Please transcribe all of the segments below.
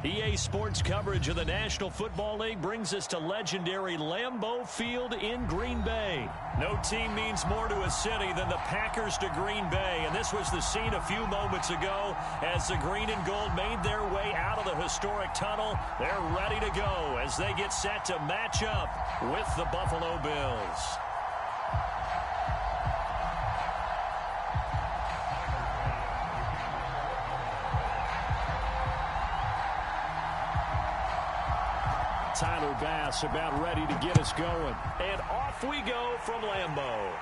EA Sports coverage of the National Football League brings us to legendary Lambeau Field in Green Bay. No team means more to a city than the Packers to Green Bay, and this was the scene a few moments ago as the green and gold made their way out of the historic tunnel. They're ready to go as they get set to match up with the Buffalo Bills. Tyler Bass about ready to get us going. And off we go from Lambeau.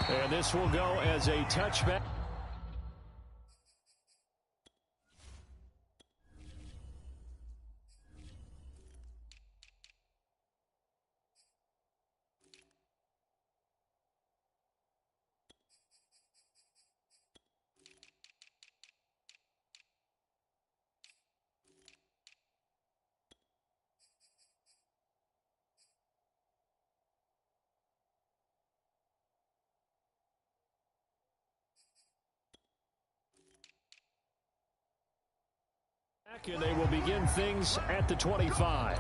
And this will go as a touchback. And they will begin things at the 25.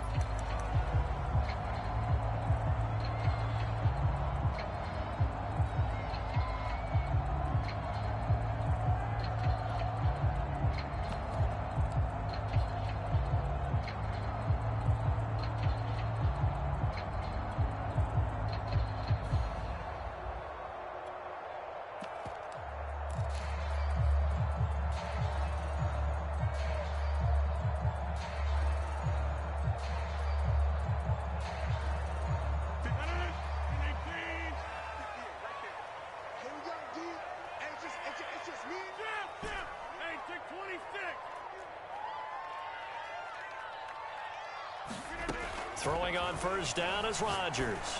Throwing on first down is Rodgers.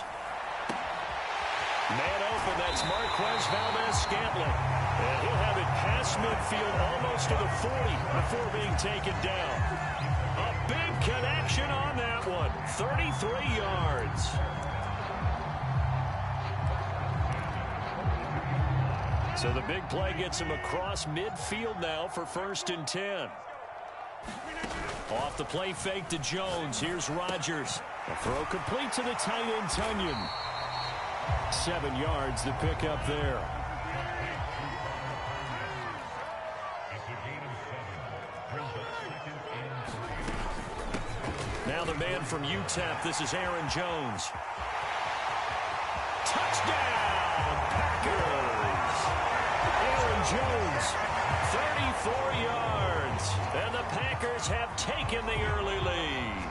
Man open, that's Marquez Valdez-Scantling. And he'll have it past midfield almost to the 40 before being taken down. A big connection on that one. 33 yards. So the big play gets him across midfield now for 1st and 10. Off the play fake to Jones. Here's Rodgers. The throw complete to the tight end, Tunyon. 7 yards to pick up there. Now the man from UTEP. This is Aaron Jones. Touchdown, Packers. Aaron Jones, 34 yards. And the Packers have taken the early lead.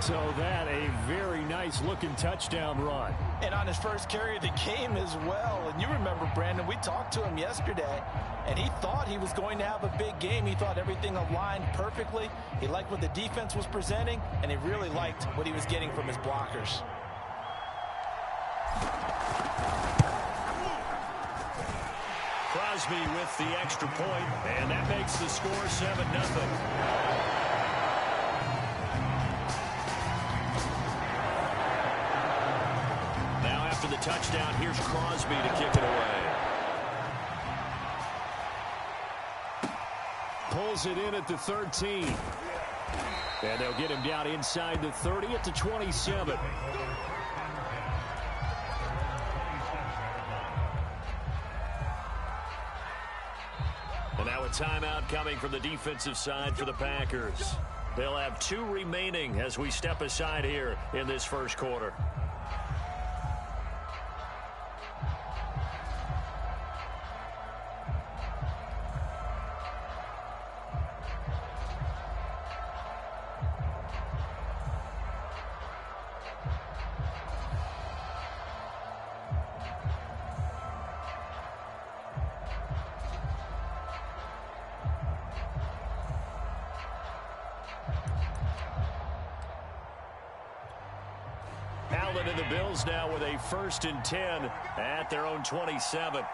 So that a very nice-looking touchdown run. And on his first carry of the game as well. And you remember, Brandon, we talked to him yesterday, and he thought he was going to have a big game. He thought everything aligned perfectly. He liked what the defense was presenting, and he really liked what he was getting from his blockers. Crosby with the extra point, and that makes the score 7-0. Now after the touchdown, here's Crosby to kick it away. Pulls it in at the 13. And they'll get him down inside the 30 at the 27. And now a timeout coming from the defensive side for the Packers. They'll have 2 remaining as we step aside here in this first quarter. Allen and the Bills now with a 1st and 10 at their own 27.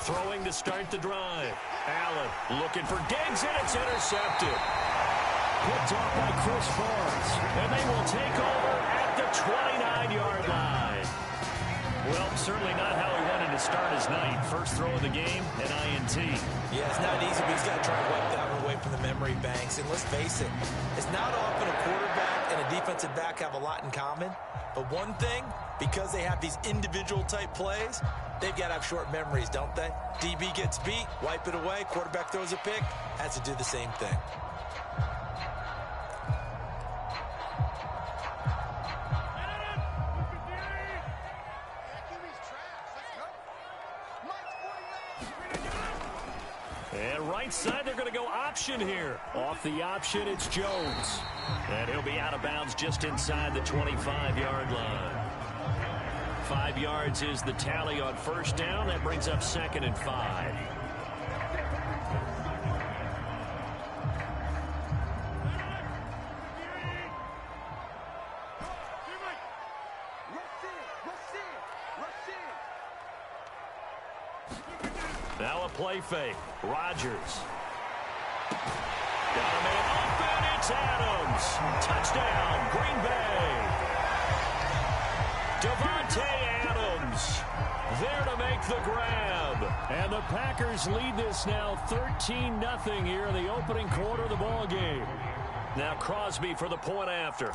Throwing to start the drive. Allen looking for Diggs, and it's intercepted. Picked off by Chris Forbes. And they will take over at the 29-yard line. Well, certainly not how he wanted to start his night. First throw of the game, an INT. Yeah, it's not easy, but he's got to try to wipe that one away from the memory banks. And let's face it, it's not often a quarterback and a defensive back have a lot in common. But one thing, because they have these individual type plays, they've got to have short memories, don't they? DB gets beat, wipe it away, quarterback throws a pick, has to do the same thing. And right side, they're going to go option here. Off the option, it's Jones. And he'll be out of bounds just inside the 25-yard line. 5 yards is the tally on first down. That brings up 2nd and 5. Now a play fake. Rodgers. Got a man open. It's Adams. Touchdown, Green Bay. Devontae Adams there to make the grab. And the Packers lead this now 13-0 here in the opening quarter of the ball game. Now Crosby for the point after.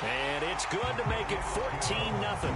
And it's good to make it 14-0.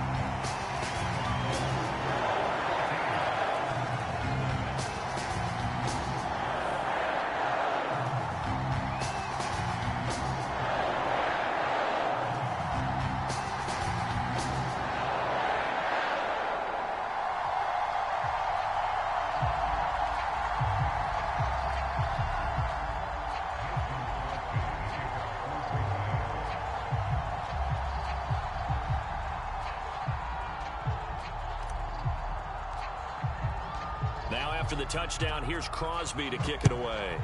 Now after the touchdown, here's Crosby to kick it away.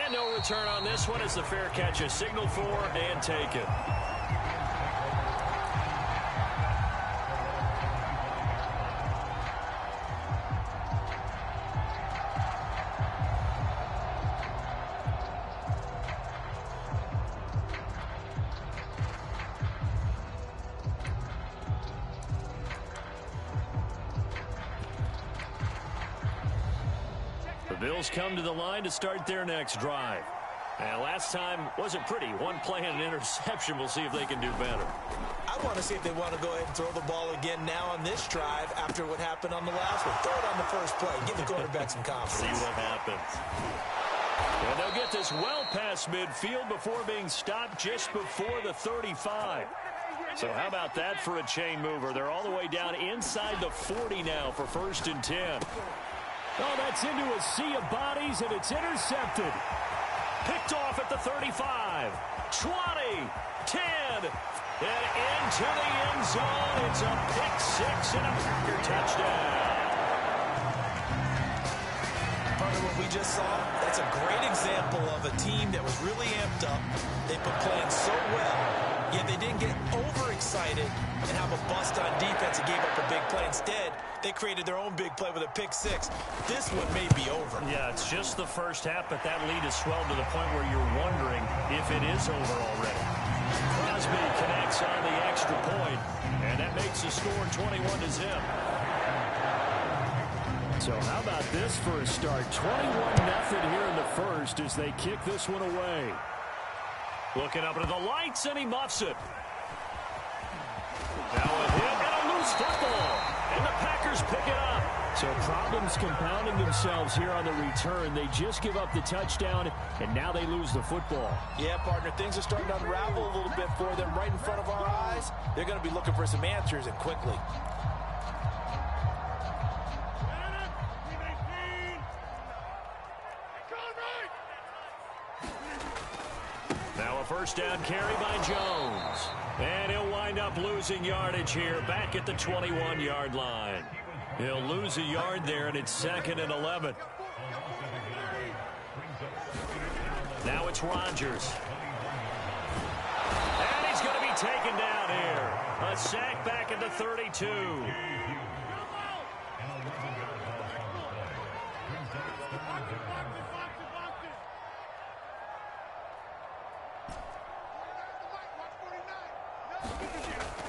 And no return on this one as the fair catch is signaled for and taken. The Bills come to the line to start their next drive. And last time wasn't pretty. One play and an interception. We'll see if they can do better. I want to see if they want to go ahead and throw the ball again now on this drive after what happened on the last one. Throw it on the first play. Give the quarterback some confidence. See what happens. And they'll get this well past midfield before being stopped just before the 35. So how about that for a chain mover? They're all the way down inside the 40 now for 1st and 10. Oh, that's into a sea of bodies, and it's intercepted. Picked off at the 35, 20, 10, and into the end zone. It's a pick six and a Packer touchdown. Part of what we just saw, that's a great example of a team that was really amped up. They've been playing so well, yet they didn't get overexcited and have a bust on defense and gave up a big play. Instead, they created their own big play with a pick six. This one may be over. Yeah, it's just the first half, but that lead has swelled to the point where you're wondering if it is over already. Crosby connects on the extra point, and that makes the score 21-0. So how about this for a start? 21-0 here in the first as they kick this one away. Looking up into the lights, and he muffs it. Now a hit and a loose football. And the Packers pick it up. So problems compounding themselves here on the return. They just give up the touchdown, and now they lose the football. Yeah, partner, things are starting to unravel a little bit for them right in front of our eyes. They're going to be looking for some answers, and quickly. Now a first down carry by Jones. And he'll wind up losing yardage here back at the 21-yard line. He'll lose a yard there, and it's 2nd and 11. Now it's Rodgers. And he's going to be taken down here. A sack back at the 32.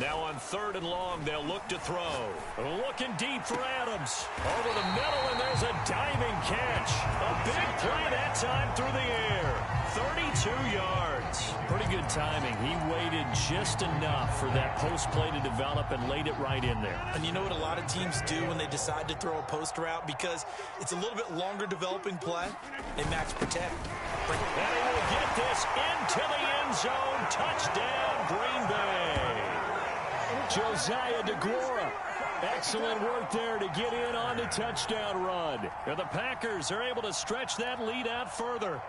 Now on 3rd and long, they'll look to throw. Looking deep for Adams. Over the middle, and there's a diving catch. A big play that time through the air. 32 yards. Pretty good timing. He waited just enough for that post play to develop and laid it right in there. And you know what a lot of teams do when they decide to throw a post route? Because it's a little bit longer developing play, they max protect. And he will get this into the end zone. Touchdown, Green Bay. Josiah DeGuara. Excellent work there to get in on the touchdown run. And the Packers are able to stretch that lead out further.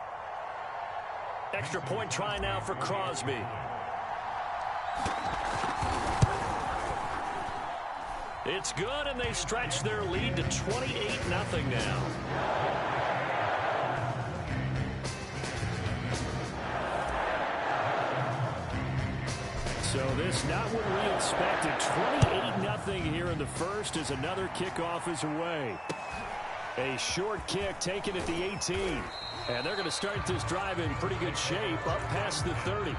Extra point try now for Crosby. It's good, and they stretch their lead to 28-0 now. So this not what we expected. 28-0 here in the first as another kickoff is away. A short kick taken at the 18. And they're going to start this drive in pretty good shape up past the 30.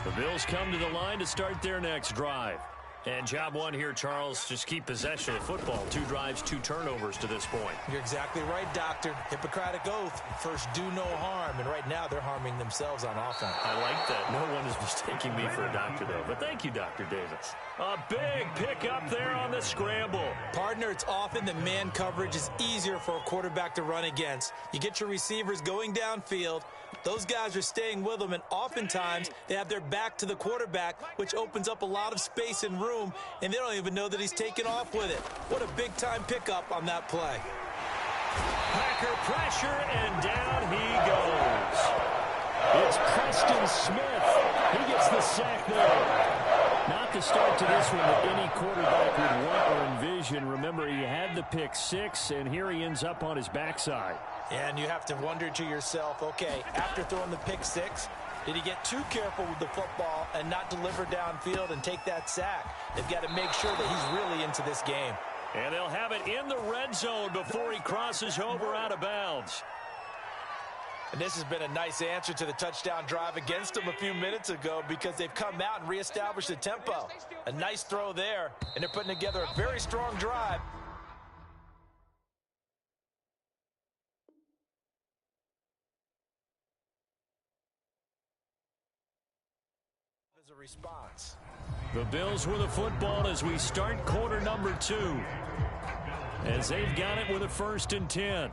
The Bills come to the line to start their next drive. And job one here, Charles, just keep possession of football. 2 drives, 2 turnovers to this point. You're exactly right, Doctor. Hippocratic oath. First, do no harm. And right now, they're harming themselves on offense. I like that. No one is mistaking me for a doctor, though. But thank you, Dr. Davis. A big pickup there on the scramble. Partner, it's often that man coverage is easier for a quarterback to run against. You get your receivers going downfield. Those guys are staying with them, and oftentimes they have their back to the quarterback, which opens up a lot of space and room, and they don't even know that he's taken off with it. What a big-time pickup on that play. Packer pressure, and down he goes. It's Preston Smith. He gets the sack there. Not the start to this one that any quarterback would want or envision. Remember, he had the pick 6, and here he ends up on his backside. And you have to wonder to yourself, okay, after throwing the pick 6, did he get too careful with the football and not deliver downfield and take that sack? They've got to make sure that he's really into this game. And they'll have it in the red zone before he crosses over out of bounds. And this has been a nice answer to the touchdown drive against them a few minutes ago because they've come out and reestablished the tempo. A nice throw there, and they're putting together a very strong drive. As a response. The Bills with the football as we start quarter number 2. As they've got it with a 1st and 10.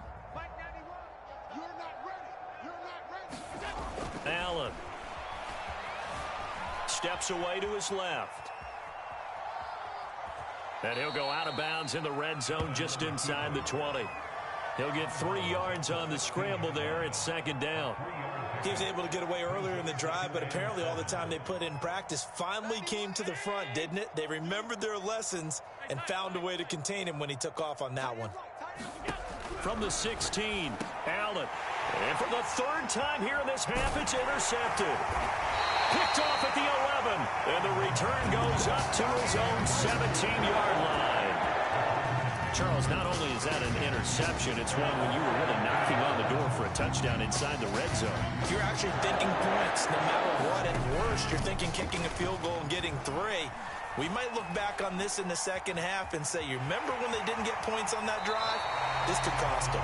Allen steps away to his left. And he'll go out of bounds in the red zone just inside the 20. He'll get 3 yards on the scramble there. It's 2nd down. He was able to get away earlier in the drive, but apparently all the time they put in practice finally came to the front, didn't it? They remembered their lessons and found a way to contain him when he took off on that one. From the 16, Allen. And for the 3rd time here in this half, it's intercepted. Picked off at the 11. And the return goes up to his own 17-yard line. Charles, not only is that an interception, it's one when you were really knocking on the door for a touchdown inside the red zone. You're actually thinking points no matter what. At worst, you're thinking kicking a field goal and getting 3. We might look back on this in the second half and say, you remember when they didn't get points on that drive? This could cost them.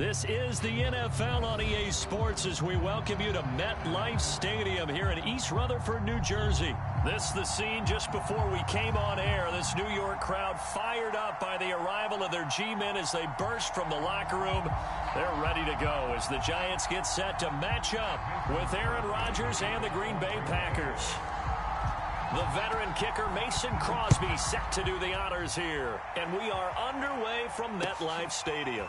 This is the NFL on EA Sports as we welcome you to MetLife Stadium here in East Rutherford, New Jersey. This is the scene just before we came on air. This New York crowd fired up by the arrival of their G-men as they burst from the locker room. They're ready to go as the Giants get set to match up with Aaron Rodgers and the Green Bay Packers. The veteran kicker Mason Crosby set to do the honors here. And we are underway from MetLife Stadium.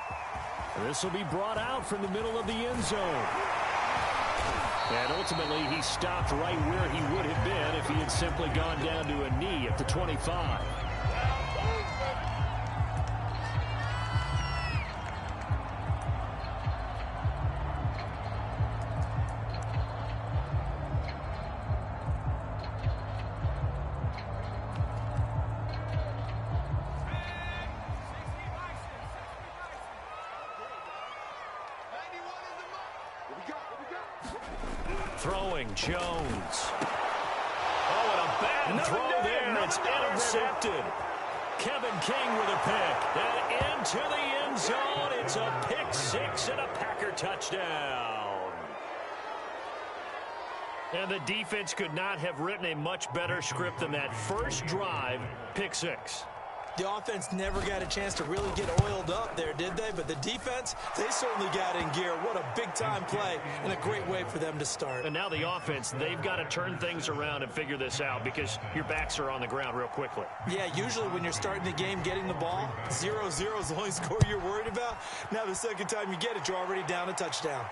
This will be brought out from the middle of the end zone. And ultimately, he stopped right where he would have been if he had simply gone down to a knee at the 25. Throwing Jones. Oh, and a bad throw there. It's intercepted. Kevin King with a pick. And into the end zone. It's a pick six and a Packer touchdown. And the defense could not have written a much better script than that first drive, pick six. The offense never got a chance to really get oiled up there, did they? But the defense, they certainly got in gear. What a big-time play and a great way for them to start. And now the offense, they've got to turn things around and figure this out because your backs are on the ground real quickly. Yeah, usually when you're starting the game getting the ball, 0-0 is the only score you're worried about. Now the second time you get it, you're already down a touchdown.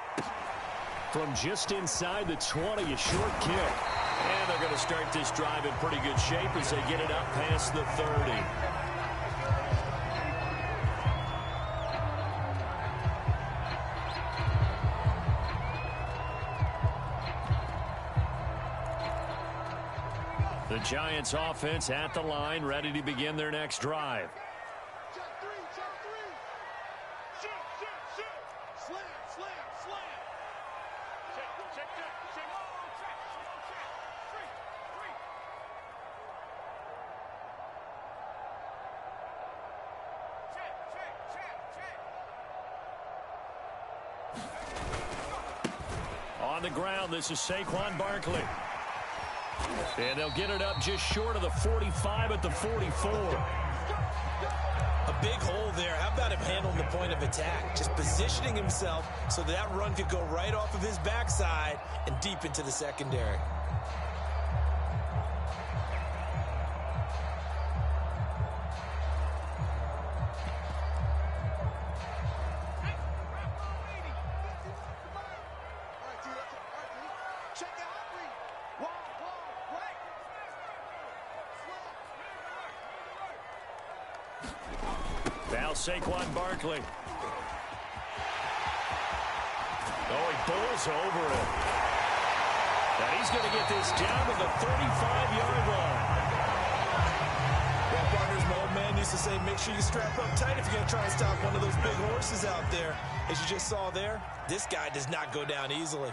From just inside the 20, a short kick. And they're going to start this drive in pretty good shape as they get it up past the 30. The Giants offense at the line, ready to begin their next drive. Check three. Shoot. Slam. Check. On the ground, this is Saquon Barkley. And they'll get it up just short of the 45 at the 44. A big hole there. How about him handling the point of attack? Just positioning himself so that run could go right off of his backside and deep into the secondary. Now Saquon Barkley. Oh, he bowls over it. And he's going to get this down to the 35-yard line. Well, partners, my old man used to say, make sure you strap up tight if you're going to try and stop one of those big horses out there. As you just saw there, this guy does not go down easily.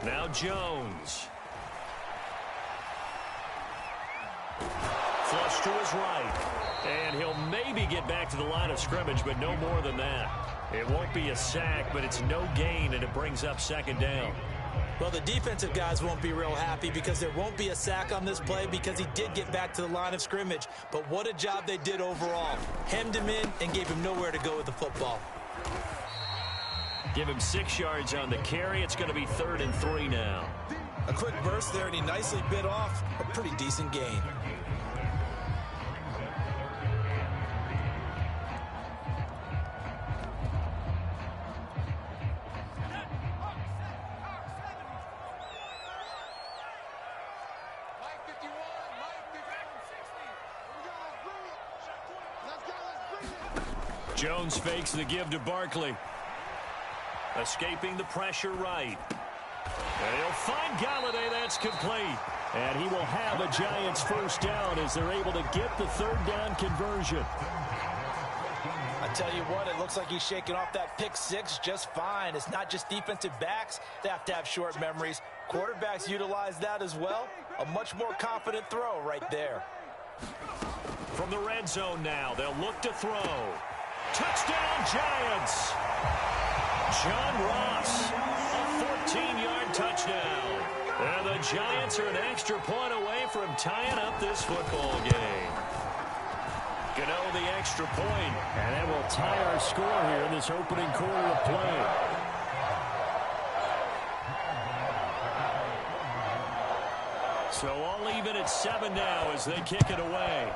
Now Jones. Flush to his right. And he'll maybe get back to the line of scrimmage, but no more than that. It won't be a sack, but it's no gain, and it brings up second down. Well, the defensive guys won't be real happy because there won't be a sack on this play because he did get back to the line of scrimmage. But what a job they did overall. Hemmed him in and gave him nowhere to go with the football. Give him 6 yards on the carry. It's going to be 3rd and 3 now. A quick burst there, and he nicely bit off a pretty decent gain. Jones fakes the give to Barkley. Escaping the pressure right. And he'll find Galladay. That's complete. And he will have a Giants first down as they're able to get the 3rd down conversion. I tell you what, it looks like he's shaking off that pick six just fine. It's not just defensive backs that have to have short memories. Quarterbacks utilize that as well. A much more confident throw right there. From the red zone now, they'll look to throw. Touchdown, Giants! John Ross, a 14-yard touchdown. And the Giants are an extra point away from tying up this football game. Gano the extra point, and that will tie our score here in this opening quarter of play. So all even at 7 now as they kick it away.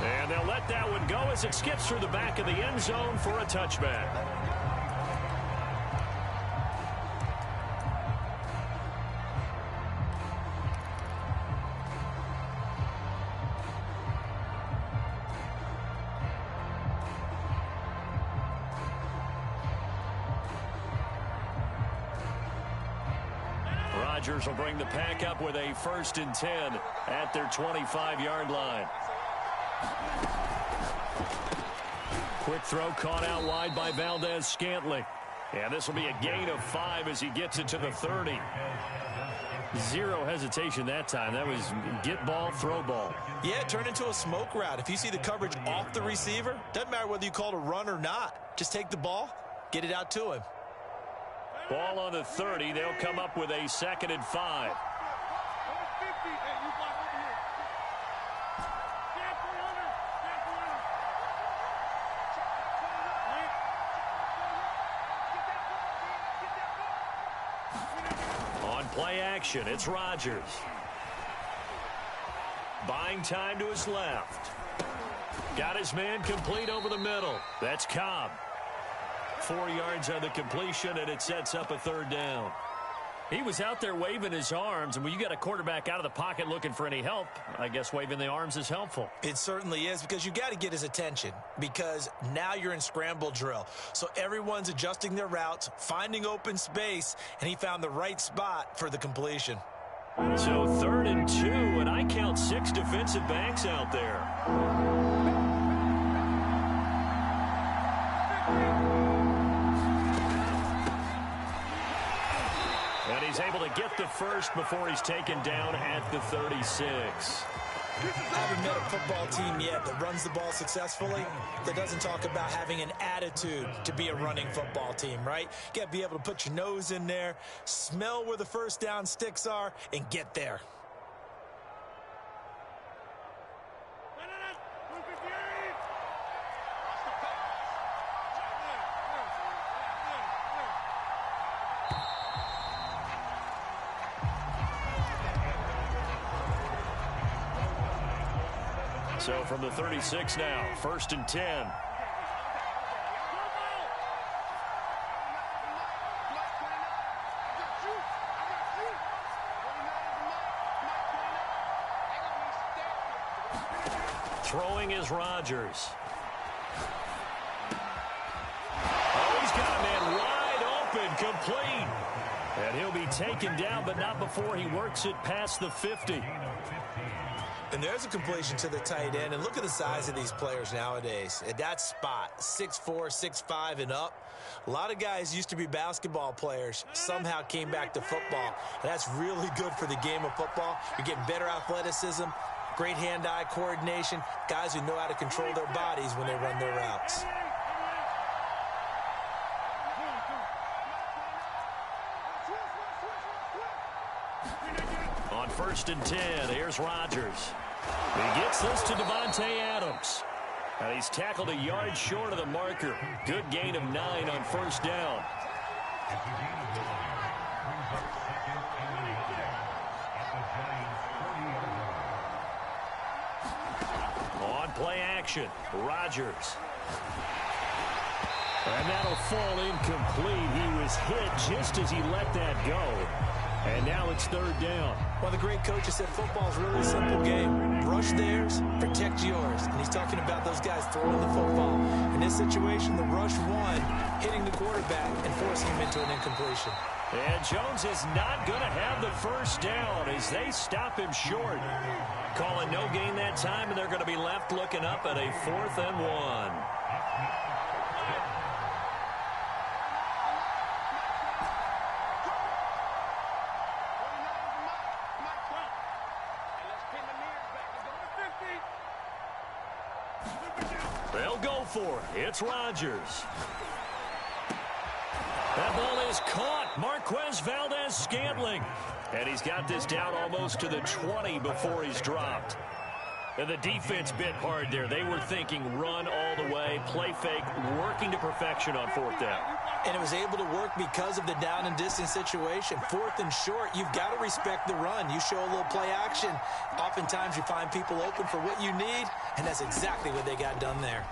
And they'll let that one go as it skips through the back of the end zone for a touchback. Rodgers will bring the pack up with a 1st and 10 at their 25-yard line. Quick throw caught out wide by Valdez-Scantling. And this will be a gain of 5 as he gets it to the 30. Zero hesitation that time. That was get ball, throw ball. Yeah, it turned into a smoke route. If you see the coverage off the receiver, doesn't matter whether you call it a run or not. Just take the ball, get it out to him. Ball on the 30. They'll come up with a 2nd and 5. On play action, it's Rodgers. Buying time to his left. Got his man complete over the middle. That's Cobb. 4 yards on the completion, and it sets up a 3rd down. He was out there waving his arms, and when you got a quarterback out of the pocket looking for any help, I guess waving the arms is helpful. It certainly is, because you got to get his attention, because now you're in scramble drill. So everyone's adjusting their routes, finding open space, and he found the right spot for the completion. So 3rd and 2, and I count 6 defensive backs out there. And he's able to get the first before he's taken down at the 36. I haven't met a football team yet that runs the ball successfully that doesn't talk about having an attitude to be a running football team, right? You got to be able to put your nose in there, smell where the first down sticks are, and get there. So from the 36 now, 1st and 10. Throwing is Rodgers. Oh, he's got a man wide open, complete. And he'll be taken down, but not before he works it past the 50. And there's a completion to the tight end. And look at the size of these players nowadays. At that spot, 6'4", 6'5", and up. A lot of guys used to be basketball players, somehow came back to football. And that's really good for the game of football. You're getting better athleticism, great hand-eye coordination, guys who know how to control their bodies when they run their routes. On 1st and 10, here's Rodgers. He gets this to Devontae Adams. And he's tackled a yard short of the marker. Good gain of 9 on 1st down. On play action, Rodgers. And that'll fall incomplete. He was hit just as he let that go. And now it's 3rd down. Well, the great coach has said football's a really simple game. Rush theirs, protect yours. And he's talking about those guys throwing the football. In this situation, the rush won, hitting the quarterback and forcing him into an incompletion. And Jones is not going to have the 1st down as they stop him short. Calling no gain that time, and they're going to be left looking up at a 4th and 1. They'll go for it. It's Rodgers. That ball is caught. Marquez Valdez-Scantling. And he's got this down almost to the 20 before he's dropped. And the defense bit hard there. They were thinking run all the way, play fake, working to perfection on fourth down. And it was able to work because of the down and distance situation. Fourth and short, you've got to respect the run. You show a little play action. Oftentimes you find people open for what you need, and that's exactly what they got done there.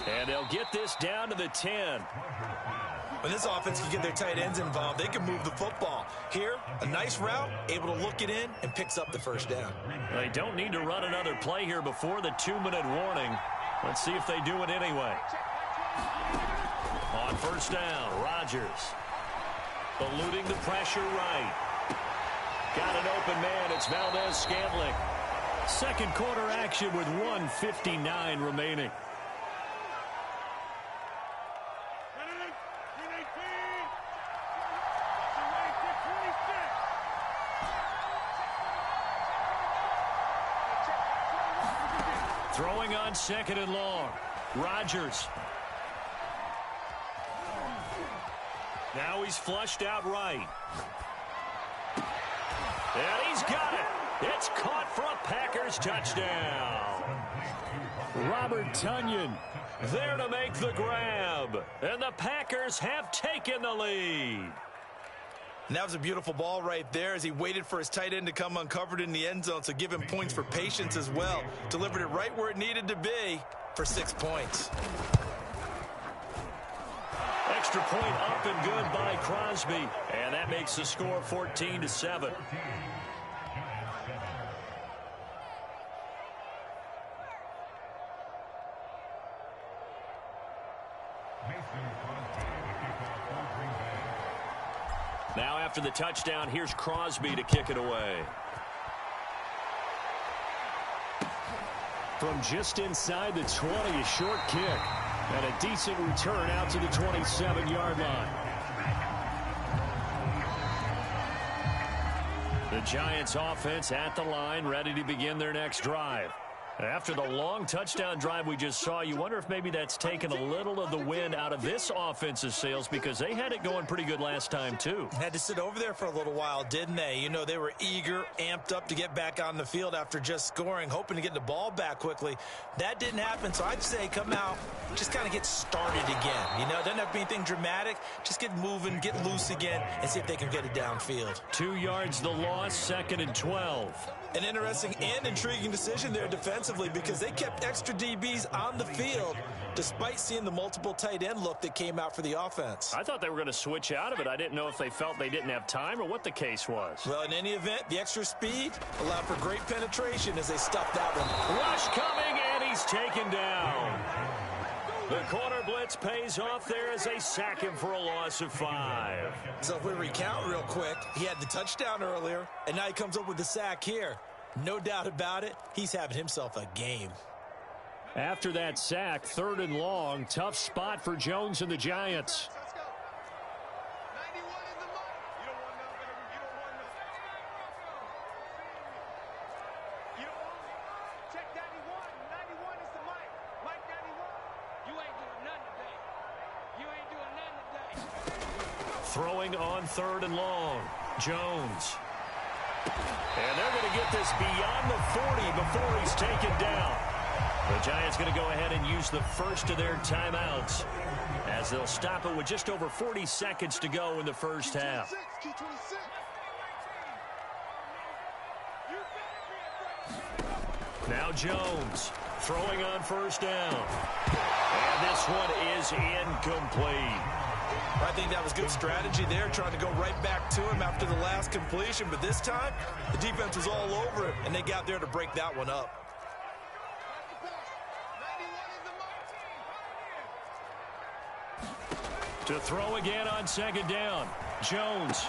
And they'll get this down to the 10. When this offense can get their tight ends involved, they can move the football. Here, a nice route, able to look it in, and picks up the first down. They don't need to run another play here before the 2-minute warning. Let's see if they do it anyway. On first down, Rodgers. Eluding the pressure right. Got an open man. It's Valdez-Scantling. Second quarter action with 1:59 remaining. Throwing on second and long. Rodgers. Now he's flushed out right. And he's got it. It's caught for a Packers touchdown. Robert Tonyan there to make the grab. And the Packers have taken the lead. And that was a beautiful ball right there as he waited for his tight end to come uncovered in the end zone, so give him points for patience as well. Delivered it right where it needed to be for 6 points. Extra point up and good by Crosby. And that makes the score 14-7. Now after the touchdown, here's Crosby to kick it away. From just inside the 20, a short kick. And a decent return out to the 27-yard line. The Giants offense at the line, ready to begin their next drive. After the long touchdown drive we just saw, you wonder if maybe that's taken a little of the wind out of this offense's sails, because they had it going pretty good last time too. Had to sit over there for a little while, didn't they? You know, they were eager, amped up to get back on the field after just scoring, hoping to get the ball back quickly. That didn't happen, so I'd say come out, just kind of get started again. You know, it doesn't have to be anything dramatic. Just get moving, get loose again, and see if they can get it downfield. 2 yards the loss, 2nd and 12. An interesting and intriguing decision there defensively, because they kept extra DBs on the field despite seeing the multiple tight end look that came out for the offense. I thought they were going to switch out of it. I didn't know if they felt they didn't have time or what the case was. Well, in any event, the extra speed allowed for great penetration as they stuffed that one. Rush coming, and he's taken down. The corner blitz pays off there as they sack him for a loss of 5. So if we recount real quick, he had the touchdown earlier, and now he comes up with the sack here. No doubt about it, he's having himself a game. After that sack, 3rd and long, tough spot for Jones and the Giants. Let's go. 91 in the mic. You don't want nothing. You don't want nothing. You don't want check 91. 91 is the mic. Mic 91. You ain't doing nothing today. You ain't doing nothing today. Throwing on 3rd and long. Jones. And they're going to get this beyond the 40 before he's taken down. The Giants going to go ahead and use the first of their timeouts as they'll stop it with just over 40 seconds to go in the first half. Now Jones throwing on 1st down. And this one is incomplete. I think that was good strategy there, trying to go right back to him after the last completion. But this time, the defense was all over it, and they got there to break that one up. To throw again on 2nd down. Jones.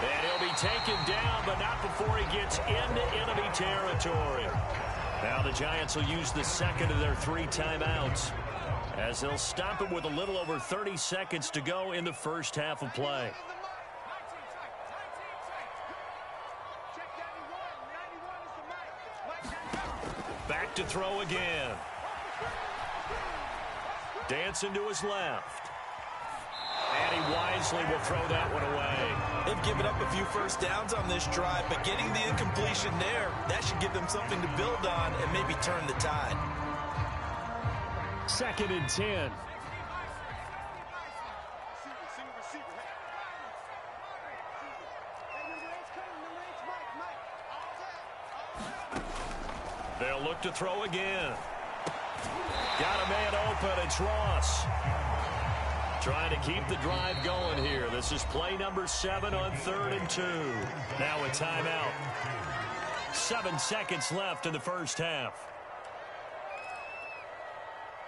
And he'll be taken down, but not before he gets into enemy territory. Now the Giants will use the 2nd of their 3 timeouts, as they'll stop it with a little over 30 seconds to go in the first half of play. Check 91. 91 is the mic. Mic 91. look to throw again. Dancing to his left. And he wisely will throw that one away. They've given up a few first downs on this drive, but getting the incompletion there, that should give them something to build on and maybe turn the tide. 2nd and 10. They'll look to throw again. Got a man open. It's Ross. Trying to keep the drive going here. This is play number 7 on 3rd and 2. Now a timeout. 7 seconds left in the first half.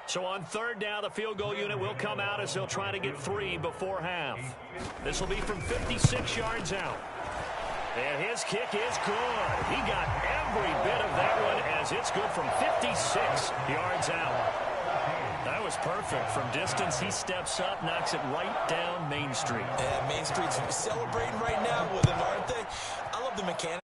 So on 3rd down, the field goal unit will come out as they'll try to get 3 before half. This will be from 56 yards out. And his kick is good. He got every bit of that one as it's good from 56 yards out. That was perfect. From distance, he steps up, knocks it right down Main Street. And Main Street's celebrating right now with him, aren't they? I love the mechanic.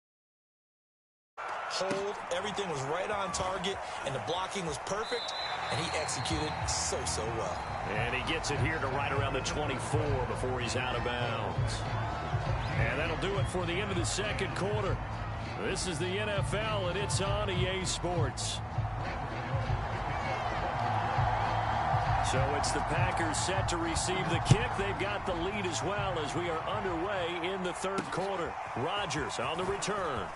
Hold, everything was right on target, and the blocking was perfect, and he executed so well. And he gets it here to right around the 24 before he's out of bounds. And that'll do it for the end of the second quarter. This is the NFL, and it's on EA Sports. So it's the Packers set to receive the kick. They've got the lead as well as we are underway in the 3rd quarter. Rodgers on the return.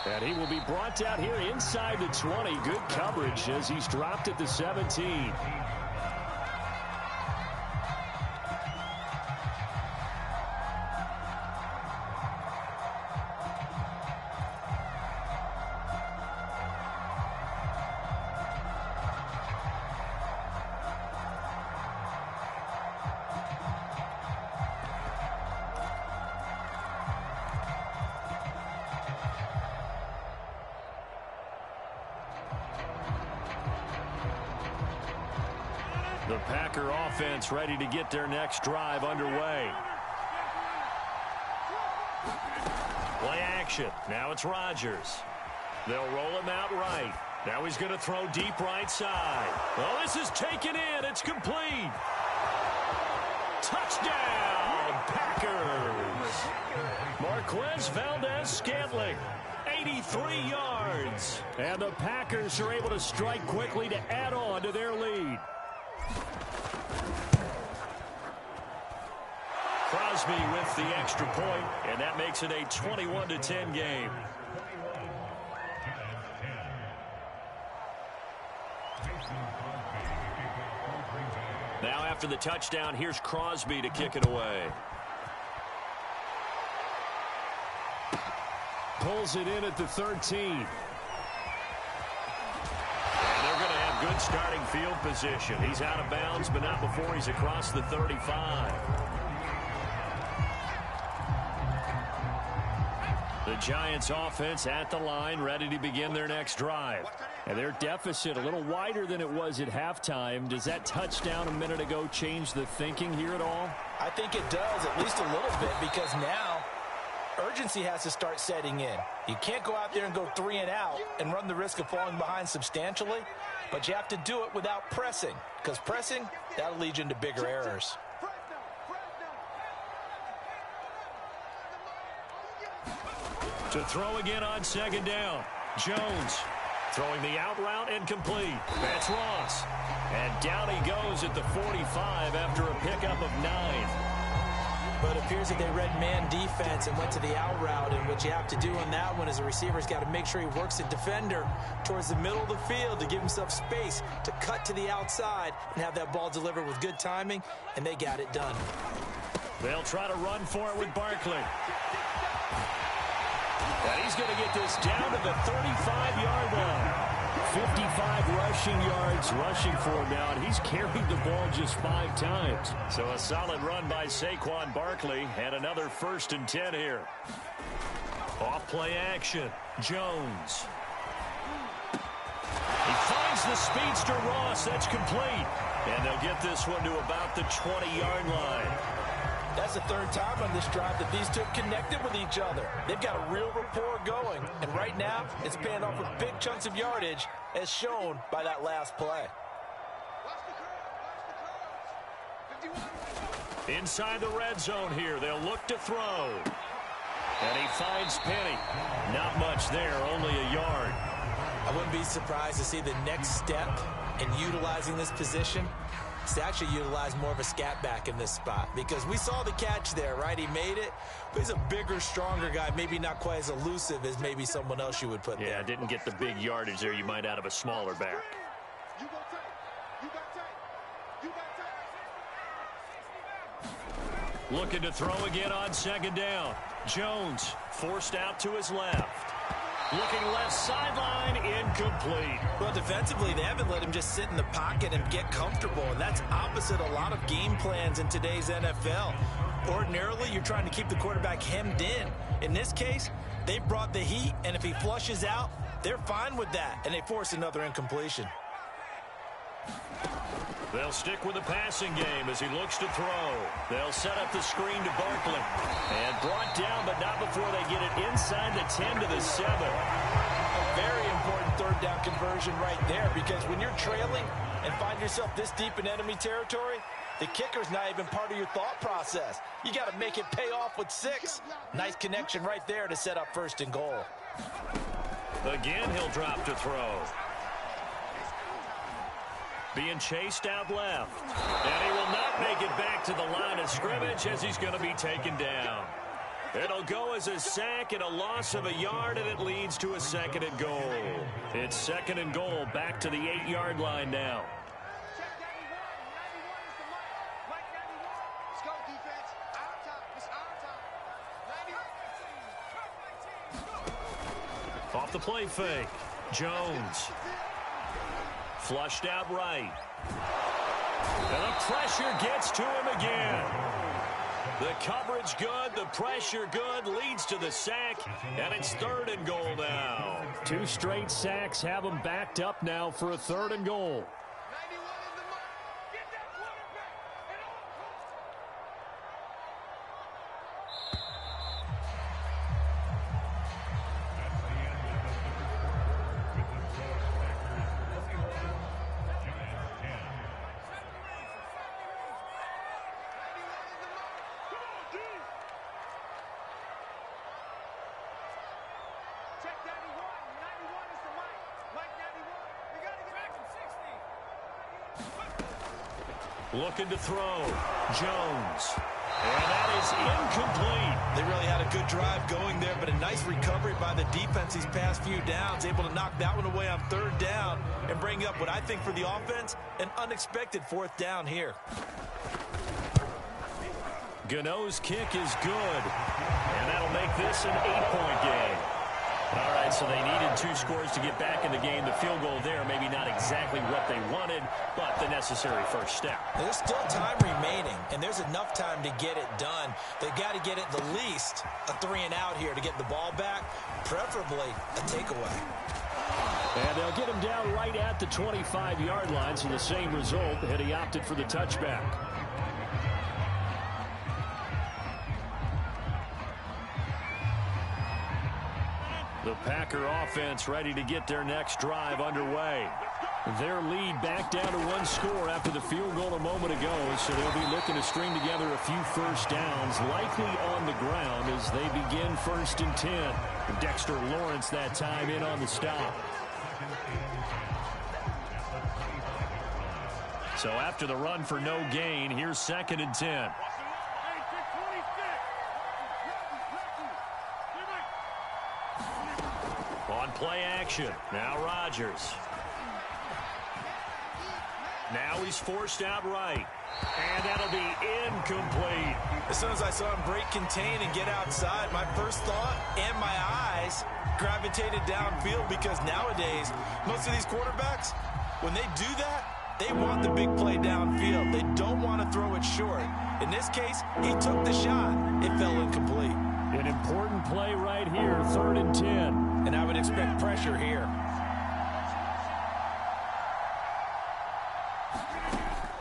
And he will be brought down here inside the 20. Good coverage as he's dropped at the 17. The Packer offense ready to get their next drive underway. Play action. Now it's Rodgers. They'll roll him out right. Now he's going to throw deep right side. Well, this is taken in. It's complete. Touchdown, Packers. Marquez Valdez-Scantling. 83 yards. And the Packers are able to strike quickly to add on to their lead. Crosby with the extra point, and that makes it a 21-10 game. Now after the touchdown, here's Crosby to kick it away. Pulls it in at the 13. Good starting field position. He's out of bounds, but not before he's across the 35. The Giants offense at the line, ready to begin their next drive. And their deficit a little wider than it was at halftime. Does that touchdown a minute ago change the thinking here at all? I think it does, at least a little bit, because now urgency has to start setting in. You can't go out there and go 3 and out and run the risk of falling behind substantially, but you have to do it without pressing, because pressing, that'll lead you into bigger errors. To throw again on 2nd down. Jones throwing the out route incomplete. That's Ross. And down he goes at the 45 after a pickup of 9. But it appears that they read man defense and went to the out route, and what you have to do on that one is a receiver's got to make sure he works the defender towards the middle of the field to give himself space to cut to the outside and have that ball delivered with good timing, and they got it done. They'll try to run for it with Barkley. And he's going to get this down to the 35-yard line. 55 rushing yards rushing for him now, and he's carried the ball just 5 times. So a solid run by Saquon Barkley, and another 1st and 10 here. Off play action. Jones. He finds the speedster Ross. That's complete. And they'll get this one to about the 20-yard line. That's the third time on this drive that these two have connected with each other. They've got a real rapport going, and right now it's paying off with big chunks of yardage, as shown by that last play. Inside the red zone here, they'll look to throw. And he finds Penny. Not much there, only a yard. I wouldn't be surprised to see the next step in utilizing this position is to actually utilize more of a scat back in this spot, because we saw the catch there, right? He made it, but he's a bigger, stronger guy, maybe not quite as elusive as maybe someone else you would put there. Yeah, didn't get the big yardage there you might out of a smaller back. Looking to throw again on second down. Jones forced out to his left. Looking left sideline, incomplete. Well, defensively, they haven't let him just sit in the pocket and get comfortable, and that's opposite a lot of game plans in today's NFL. Ordinarily, you're trying to keep the quarterback hemmed in. In this case, they brought the heat, and if he flushes out, they're fine with that, and they force another incompletion. They'll stick with the passing game as he looks to throw. They'll set up the screen to Barkley. And brought down, but not before they get it inside the 10 to the 7. A very important third down conversion right there, because when you're trailing and find yourself this deep in enemy territory, the kicker's not even part of your thought process. You got to make it pay off with 6. Nice connection right there to set up first and goal. Again, he'll drop to throw. Being chased out left. And he will not make it back to the line of scrimmage as he's going to be taken down. It'll go as a sack and a loss of a yard, and it leads to a second and goal. It's second and goal, back to the 8-yard line now. Off the play fake. Jones. Flushed out right. And the pressure gets to him again. The coverage good, the pressure good, leads to the sack, and it's third and goal now. 2 straight sacks have him backed up now for a third and goal. Looking to throw. Jones. And that is incomplete. They really had a good drive going there, but a nice recovery by the defense these past few downs, able to knock that one away on third down and bring up what I think for the offense, an unexpected fourth down here. Gano's kick is good, and that'll make this an 8-point game. All right, so they needed 2 scores to get back in the game. The field goal there, maybe not exactly what they wanted, but the necessary first step. There's still time remaining, and there's enough time to get it done. They've got to get it the least a 3-and-out here to get the ball back, preferably a takeaway. And they'll get him down right at the 25-yard line, so the same result, had he opted for the touchback. The Packer offense ready to get their next drive underway. Their lead back down to 1 score after the field goal a moment ago, so they'll be looking to string together a few first downs, likely on the ground as they begin 1st and 10. Dexter Lawrence that time in on the stop. So after the run for no gain, here's 2nd and 10. On play action. Now Rodgers. Now he's forced out right. And that'll be incomplete. As soon as I saw him break contain and get outside, my first thought and my eyes gravitated downfield, because nowadays, most of these quarterbacks, when they do that, they want the big play downfield. They don't want to throw it short. In this case, he took the shot. It fell incomplete. An important play right here, 3rd and 10. And I would expect pressure here.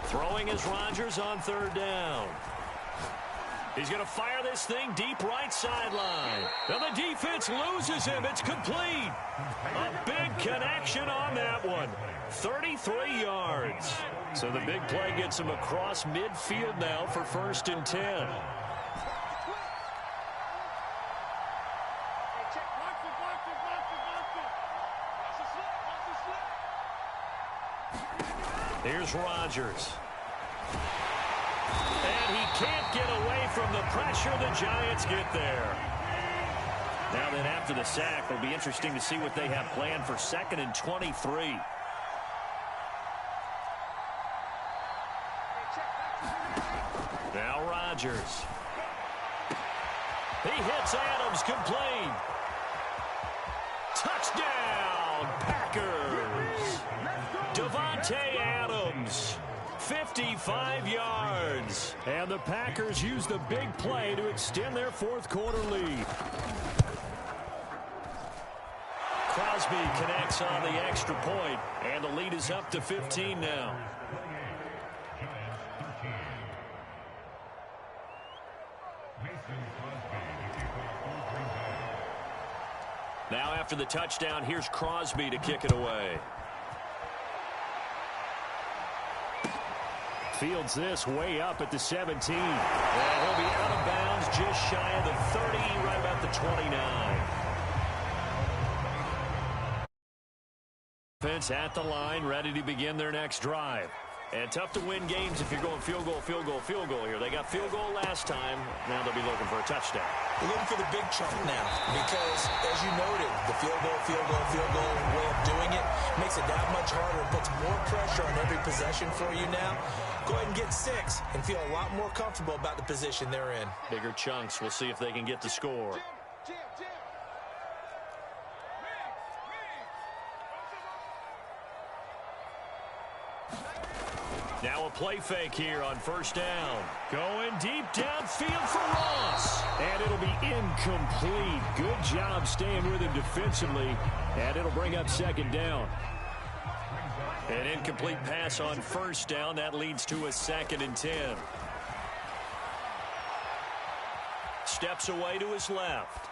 Throwing is Rodgers on 3rd down. He's going to fire this thing deep right sideline. And the defense loses him. It's complete. A big connection on that one. 33 yards. So the big play gets him across midfield now for 1st and 10. Here's Rodgers. And he can't get away from the pressure. The Giants get there. Now then, after the sack, it'll be interesting to see what they have planned for 2nd and 23. Now Rodgers. He hits Adams complete. Touchdown, Packers. Davante Adams, 55 yards. And the Packers use the big play to extend their 4th quarter lead. Crosby connects on the extra point, and the lead is up to 15 now. Now after the touchdown, here's Crosby to kick it away. Fields this way up at the 17. And he'll be out of bounds just shy of the 30, right about the 29. Defense at the line, ready to begin their next drive. And tough to win games if you're going field goal, field goal, field goal here. They got field goal last time. Now they'll be looking for a touchdown. They're looking for the big chunk now because, as you noted, the field goal way of doing it makes it that much harder and puts more pressure on every possession for you now. Go ahead and get 6 and feel a lot more comfortable about the position they're in. Bigger chunks. We'll see if they can get the score. Now a play fake here on 1st down. Going deep downfield for Ross. And it'll be incomplete. Good job staying with him defensively. And it'll bring up 2nd down. An incomplete pass on 1st down. That leads to a 2nd and 10. Steps away to his left.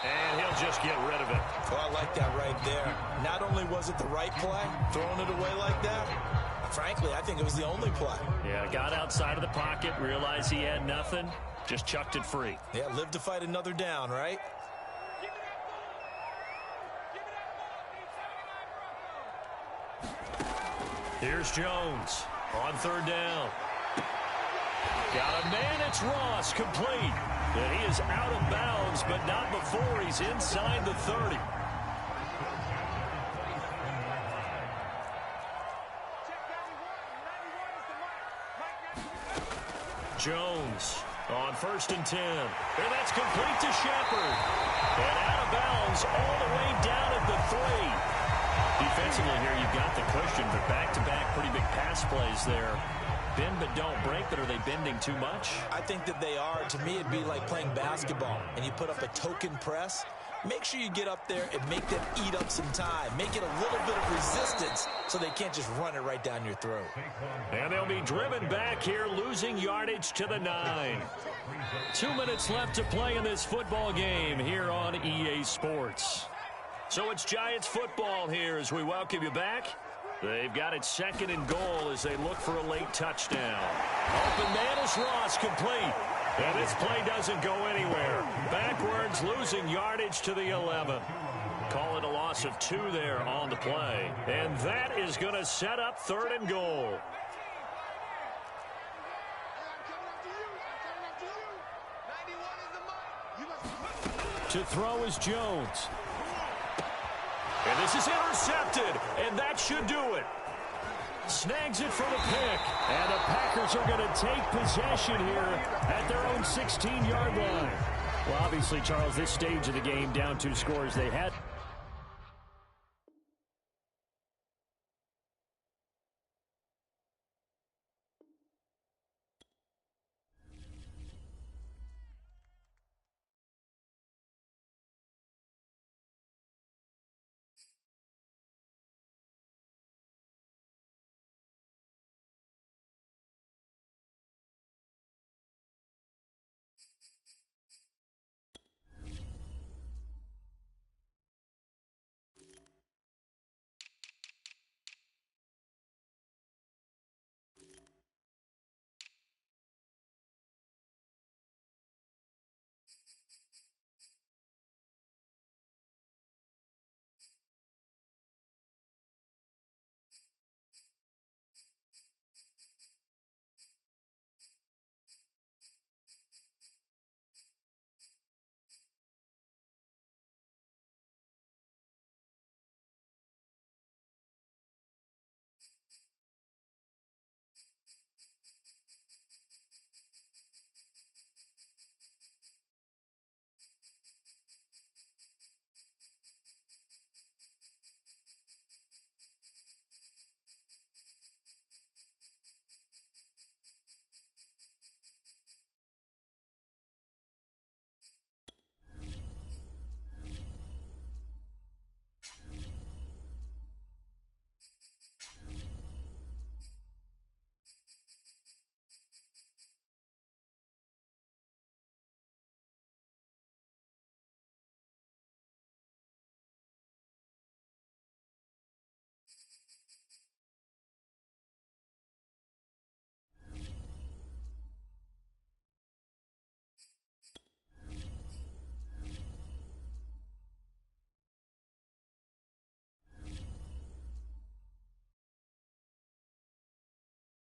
And he'll just get rid of it. Oh, I like that right there. Not only was it the right play, throwing it away like that, frankly, I think it was the only play. Yeah, got outside of the pocket, realized he had nothing, just chucked it free. Yeah, live to fight another down, right? Here's Jones on 3rd down. Got a man, it's Ross, complete. And he is out of bounds, but not before he's inside the 30. Jones on 1st and 10. And that's complete to Shepard. And out of bounds all the way down at the 3. Defensively here, you've got the cushion, but back-to-back pretty big pass plays there. Bend but don't break, but are they bending too much? I think that they are. To me, it'd be like playing basketball, and you put up a token press. Make sure you get up there and make them eat up some time. Make it a little bit of resistance so they can't just run it right down your throat. And they'll be driven back here, losing yardage to the 9. 2 minutes left to play in this football game here on EA Sports. So it's Giants football here as we welcome you back. They've got it 2nd and goal as they look for a late touchdown. Open man is Ross, complete. And this play doesn't go anywhere. Backwards, losing yardage to the 11. Call it a loss of 2 there on the play. And that is going to set up 3rd and goal. To throw is Jones. And this is intercepted, and that should do it. Snags it for the pick, and the Packers are going to take possession here at their own 16-yard line. Well, obviously, Charles, this stage of the game, down 2 scores, they had